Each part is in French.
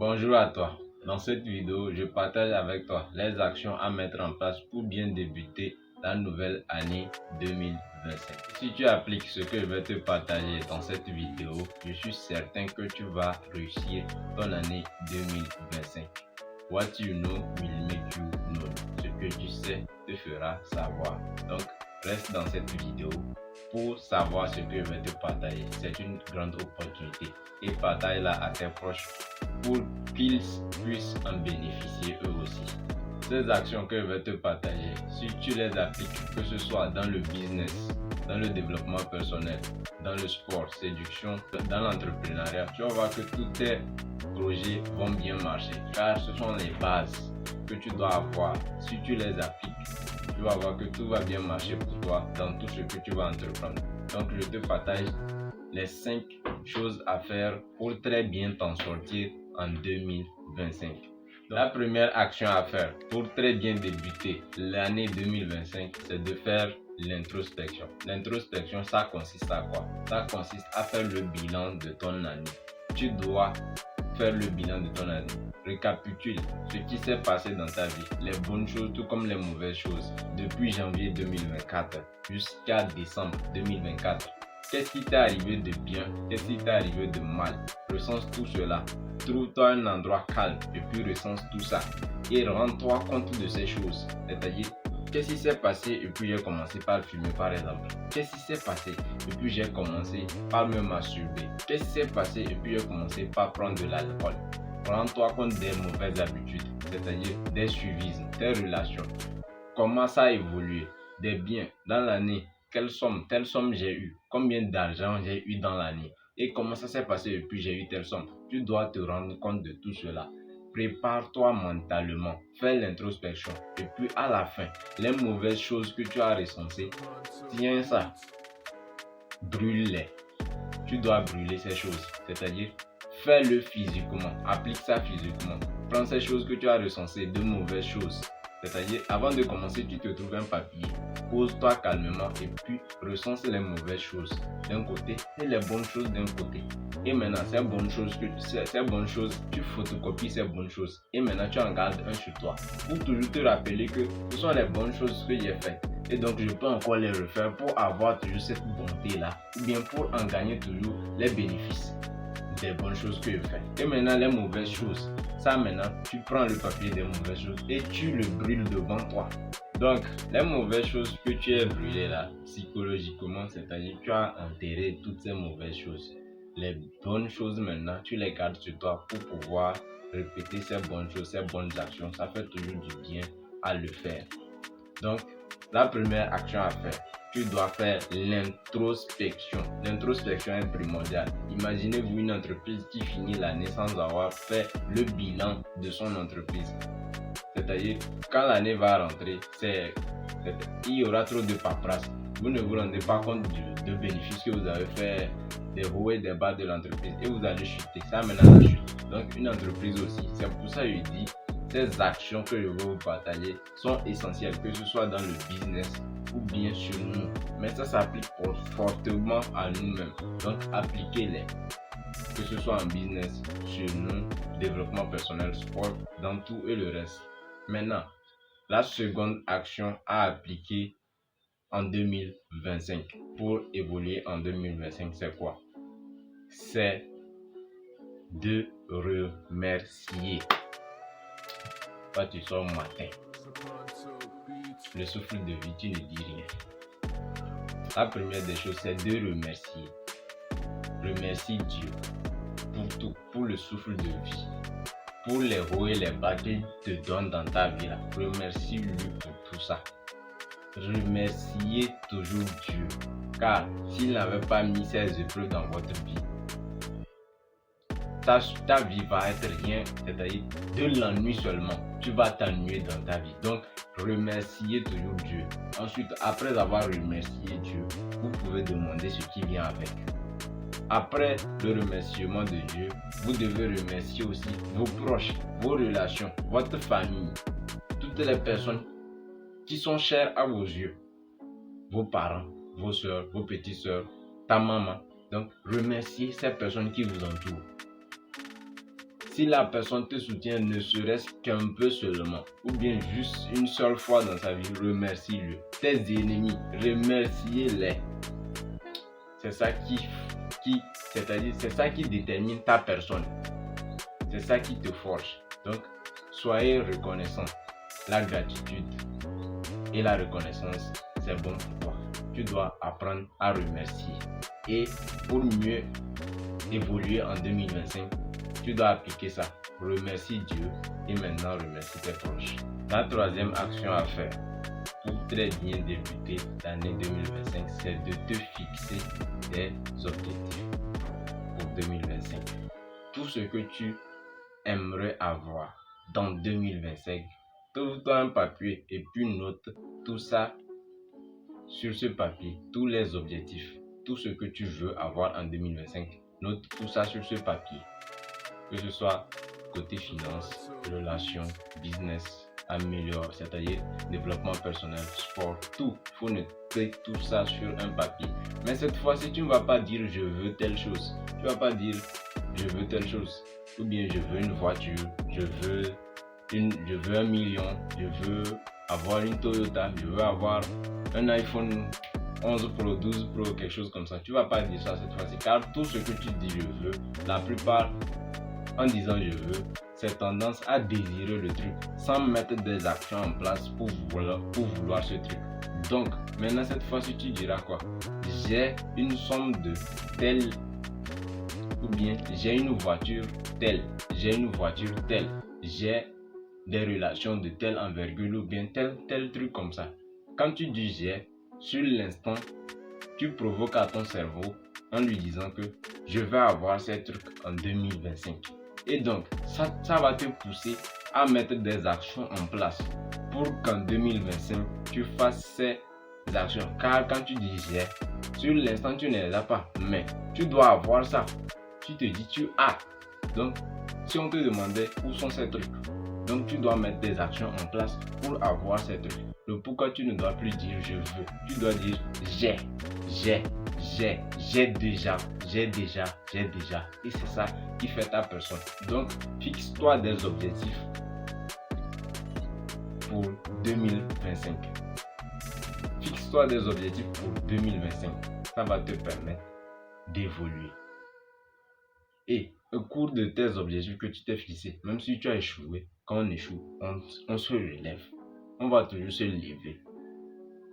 Bonjour à toi. Dans cette vidéo, je partage avec toi les actions à mettre en place pour bien débuter la nouvelle année 2025. Si tu appliques ce que je vais te partager dans cette vidéo, je suis certain que tu vas réussir ton année 2025. What you know will make you know. Ce que tu sais te fera savoir. Donc, reste dans cette vidéo pour savoir ce que je vais te partager. C'est une grande opportunité et partage-la à tes proches pour qu'ils puissent en bénéficier eux aussi. Ces actions que je vais te partager, si tu les appliques, que ce soit dans le business, dans le développement personnel, dans le sport, séduction, dans l'entrepreneuriat, tu vas voir que tous tes projets vont bien marcher car ce sont les bases que tu dois avoir. Si tu les appliques, tu vas voir que tout va bien marcher pour toi dans tout ce que tu vas entreprendre. Donc je te partage les 5 choses à faire pour très bien t'en sortir en 2025. La première action à faire pour très bien débuter l'année 2025, c'est de faire l'introspection. L'introspection, ça consiste à quoi? Ça consiste à faire le bilan de ton année. Tu dois faire le bilan de ton année. Récapitule ce qui s'est passé dans ta vie, les bonnes choses tout comme les mauvaises choses, depuis janvier 2024 jusqu'à décembre 2024. Qu'est-ce qui t'est arrivé de bien? Qu'est-ce qui t'est arrivé de mal? Recense tout cela. Trouve-toi un endroit calme et puis recense tout ça. Et rends-toi compte de ces choses. C'est-à-dire, qu'est-ce qui s'est passé et puis j'ai commencé par fumer par exemple? Qu'est-ce qui s'est passé et puis j'ai commencé par me masturber? Qu'est-ce qui s'est passé et puis j'ai commencé par prendre de l'alcool? Rends-toi compte des mauvaises habitudes, c'est-à-dire des suivismes, des relations. Comment ça a évolué? Des biens dans l'année. Telle somme j'ai eu, combien d'argent j'ai eu dans l'année et comment ça s'est passé et puis j'ai eu telle somme. Tu dois te rendre compte de tout cela. Prépare-toi mentalement, fais l'introspection et puis à la fin, les mauvaises choses que tu as recensées, tiens ça, brûle-les. Tu dois brûler ces choses, c'est-à-dire fais-le physiquement, applique ça physiquement. Prends ces choses que tu as recensées, de mauvaises choses. C'est-à-dire, avant de commencer, tu te trouves un papier. Pose-toi calmement et puis recense les mauvaises choses d'un côté et les bonnes choses d'un côté. Et maintenant, ces bonnes choses, tu photocopies ces bonnes choses. Et maintenant, tu en gardes un sur toi. Pour toujours te rappeler que ce sont les bonnes choses que j'ai faites. Et donc, je peux encore les refaire pour avoir toujours cette bonté-là. Ou bien pour en gagner toujours les bénéfices des bonnes choses que je fais. Et maintenant, les mauvaises choses. Ça, maintenant, tu prends le papier des mauvaises choses et tu le brûles devant toi. Donc, les mauvaises choses que tu as brûlées là, psychologiquement, c'est-à-dire tu as enterré toutes ces mauvaises choses. Les bonnes choses maintenant, tu les gardes sur toi pour pouvoir répéter ces bonnes choses, ces bonnes actions. Ça fait toujours du bien à le faire. Donc, la première action à faire, tu dois faire l'introspection. L'introspection est primordiale. Imaginez-vous une entreprise qui finit l'année sans avoir fait le bilan de son entreprise. C'est-à-dire, quand l'année va rentrer, il y aura trop de paperasse. Vous ne vous rendez pas compte de bénéfices que vous avez fait, des hauts et des bas de l'entreprise et vous allez chuter. Ça maintenant la chute. Donc, une entreprise aussi. C'est pour ça que je dis, ces actions que je veux vous partager sont essentielles, que ce soit dans le business ou bien sur nous. Mais ça s'applique fortement à nous-mêmes. Donc, appliquez-les. Que ce soit en business, sur nous, développement personnel, sport, dans tout et le reste. Maintenant, la seconde action à appliquer en 2025 pour évoluer en 2025, c'est quoi? C'est de remercier. Quand tu sors au matin, le souffle de vie, tu ne dis rien. La première des choses, c'est de remercier. Remercie Dieu pour tout, pour le souffle de vie, pour les hauts et les bas qu'il te donne dans ta vie. Remercie-lui pour tout ça. Remerciez toujours Dieu, car s'il n'avait pas mis ces épreuves dans votre vie, ta vie va être rien, c'est-à-dire de l'ennui seulement. Tu vas t'ennuyer dans ta vie. Donc, remerciez toujours Dieu. Ensuite, après avoir remercié Dieu, vous pouvez demander ce qui vient avec. Après le remerciement de Dieu, vous devez remercier aussi vos proches, vos relations, votre famille, toutes les personnes qui sont chères à vos yeux, vos parents, vos soeurs, vos petites soeurs, ta maman. Donc, remerciez ces personnes qui vous entourent. Si la personne te soutient ne serait-ce qu'un peu seulement, ou bien juste une seule fois dans sa vie, remercie-le. Tes ennemis, remerciez-les. C'est ça c'est-à-dire c'est ça qui détermine ta personne. C'est ça qui te forge. Donc, soyez reconnaissant. La gratitude et la reconnaissance, c'est bon pour toi. Tu dois apprendre à remercier. Et pour mieux évoluer en 2025, tu dois appliquer ça. Remercie Dieu et maintenant remercie tes proches. La troisième action à faire pour très bien débuter l'année 2025, c'est de te fixer des objectifs pour 2025. Tout ce que tu aimerais avoir dans 2025, trouve-toi un papier et puis note tout ça sur ce papier, tous les objectifs, tout ce que tu veux avoir en 2025, note tout ça sur ce papier. Que ce soit côté finance, relations, business, améliore, c'est-à-dire développement personnel, sport, tout. Il faut noter tout ça sur un papier. Mais cette fois-ci, tu ne vas pas dire je veux telle chose. Tu ne vas pas dire je veux telle chose. Ou bien je veux une voiture, je veux 1 million, je veux avoir une Toyota, je veux avoir un iPhone 11 Pro, 12 Pro, quelque chose comme ça. Tu ne vas pas dire ça cette fois-ci, car tout ce que tu dis je veux, la plupart en disant je veux, c'est tendance à désirer le truc sans mettre des actions en place pour vouloir ce truc. Donc maintenant cette fois-ci tu diras quoi? J'ai une somme de telle, ou bien j'ai une voiture telle, j'ai une voiture telle, j'ai des relations de telle envergure ou bien tel truc comme ça. Quand tu dis j'ai, sur l'instant tu provoques à ton cerveau en lui disant que je vais avoir ces trucs en 2025. Et donc, ça va te pousser à mettre des actions en place pour qu'en 2025, tu fasses ces actions. Car quand tu dis j'ai, sur l'instant, tu ne les as pas. Mais tu dois avoir ça. Tu te dis tu as. Donc, si on te demandait où sont ces trucs, donc tu dois mettre des actions en place pour avoir ces trucs. Le pourquoi tu ne dois plus dire je veux. Tu dois dire j'ai déjà. Et c'est ça qui fait ta personne. Donc, fixe-toi des objectifs pour 2025. Fixe-toi des objectifs pour 2025. Ça va te permettre d'évoluer. Et au cours de tes objectifs que tu t'es fixé, même si tu as échoué, quand on échoue, on se relève. On va toujours se lever.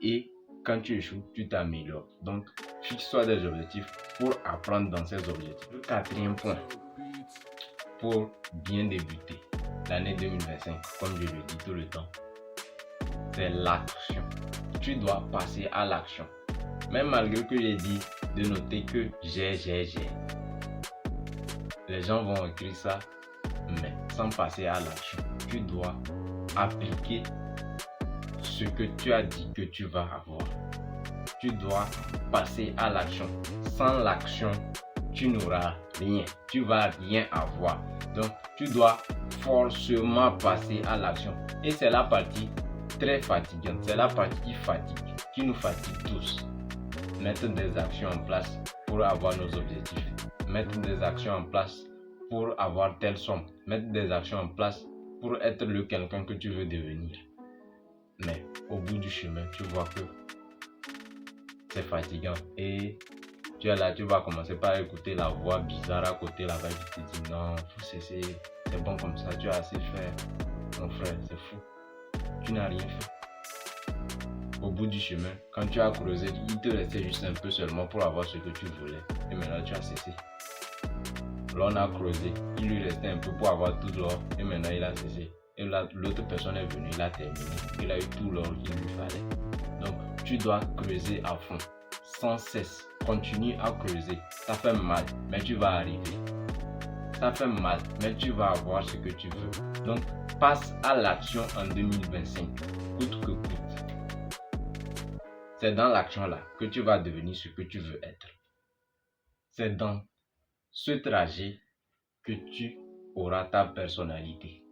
Et quand tu échoues, tu t'améliores. Donc, fixe-toi des objectifs pour apprendre dans ces objectifs. Le quatrième point, pour bien débuter l'année 2025, comme je le dis tout le temps, c'est l'action. Tu dois passer à l'action. Même malgré que j'ai dit de noter que j'ai. Les gens vont écrire ça, mais sans passer à l'action. Tu dois appliquer ce que tu as dit que tu vas avoir. Tu dois passer à l'action. Sans l'action, tu n'auras rien. Tu vas rien avoir. Donc, tu dois forcément passer à l'action. Et c'est la partie très fatigante. C'est la partie qui nous fatigue tous. Mettre des actions en place pour avoir nos objectifs. Mettre des actions en place pour avoir telle somme. Mettre des actions en place pour être le quelqu'un que tu veux devenir. Mais au bout du chemin, tu vois que c'est fatigant et tu es là, tu vas commencer par écouter la voix bizarre à côté là-bas qui te dit non, faut cesser, c'est bon comme ça, tu as assez fait. Mon frère, c'est fou. Tu n'as rien fait. Au bout du chemin, quand tu as creusé, il te restait juste un peu seulement pour avoir ce que tu voulais. Et maintenant, tu as cessé. Là, on a creusé, il lui restait un peu pour avoir tout l'or et maintenant, il a cessé. Et l'autre personne est venue, il a terminé. Il a eu tout l'or qu'il lui fallait. Donc, tu dois creuser à fond, sans cesse. Continue à creuser. Ça fait mal, mais tu vas arriver. Ça fait mal, mais tu vas avoir ce que tu veux. Donc, passe à l'action en 2025, coûte que coûte. C'est dans l'action-là que tu vas devenir ce que tu veux être. C'est dans ce trajet que tu auras ta personnalité.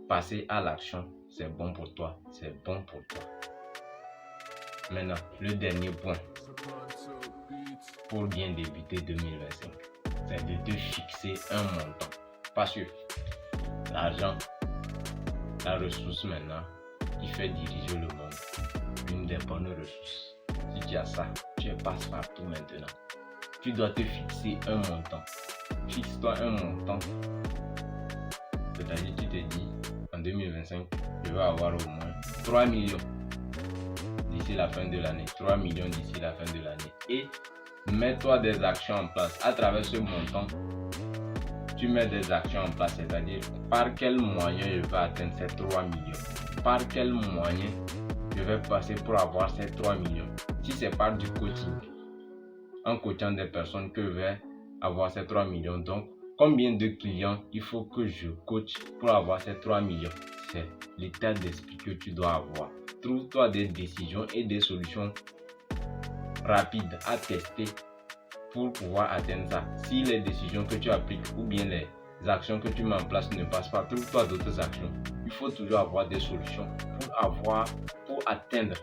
Passer à l'action, c'est bon pour toi, c'est bon pour toi. Maintenant, le dernier point pour bien débuter 2025, c'est de te fixer un montant. Parce que l'argent, la ressource maintenant, qui fait diriger le monde, une des bonnes ressources. Si tu as ça, tu es passe-partout maintenant. Tu dois te fixer un montant. Fixe-toi un montant. C'est-à-dire, tu te dis, en 2025, je vais avoir au moins 3 millions d'ici la fin de l'année. 3 millions d'ici la fin de l'année. Et mets-toi des actions en place. À travers ce montant, tu mets des actions en place. C'est-à-dire, par quel moyen je vais atteindre ces 3 millions? Par quel moyen je vais passer pour avoir ces 3 millions? Si c'est par du coaching, en coachant des personnes que je vais avoir ces 3 millions. Donc, combien de clients il faut que je coach pour avoir ces 3 millions? C'est l'état d'esprit que tu dois avoir. Trouve-toi des décisions et des solutions rapides à tester pour pouvoir atteindre ça. Si les décisions que tu appliques ou bien les actions que tu mets en place ne passent pas, trouve-toi d'autres actions. Il faut toujours avoir des solutions pour atteindre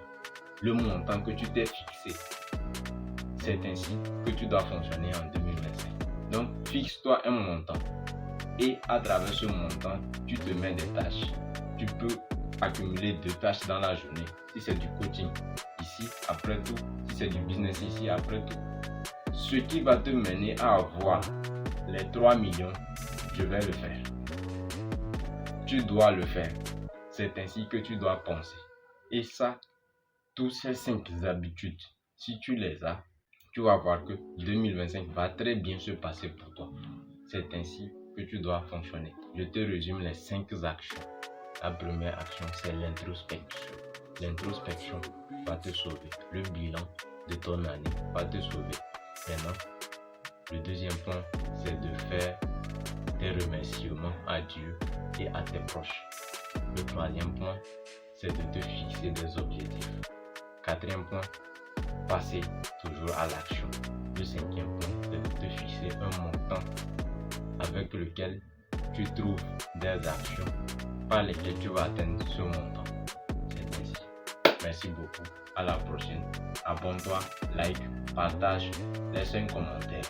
le montant que tu t'es fixé. C'est ainsi que tu dois fonctionner en 2025. Donc, fixe-toi un montant et à travers ce montant, tu te mets des tâches. Tu peux accumuler 2 tâches dans la journée. Si c'est du coaching, ici, après tout. Si c'est du business, ici, après tout. Ce qui va te mener à avoir les 3 millions, je vais le faire. Tu dois le faire. C'est ainsi que tu dois penser. Et ça, toutes ces 5 habitudes, si tu les as, tu vas voir que 2025 va très bien se passer pour toi. C'est ainsi que tu dois fonctionner. Je te résume les 5 actions. La première action, c'est l'introspection. L'introspection va te sauver. Le bilan de ton année va te sauver. Maintenant, le deuxième point, c'est de faire des remerciements à Dieu et à tes proches. Le troisième point, c'est de te fixer des objectifs. Quatrième point, passer toujours à l'action. Le cinquième point, c'est de te fixer un montant avec lequel tu trouves des actions par lesquelles tu vas atteindre ce montant. C'est ainsi. Merci beaucoup. À la prochaine. Abonne-toi, like, partage, laisse un commentaire.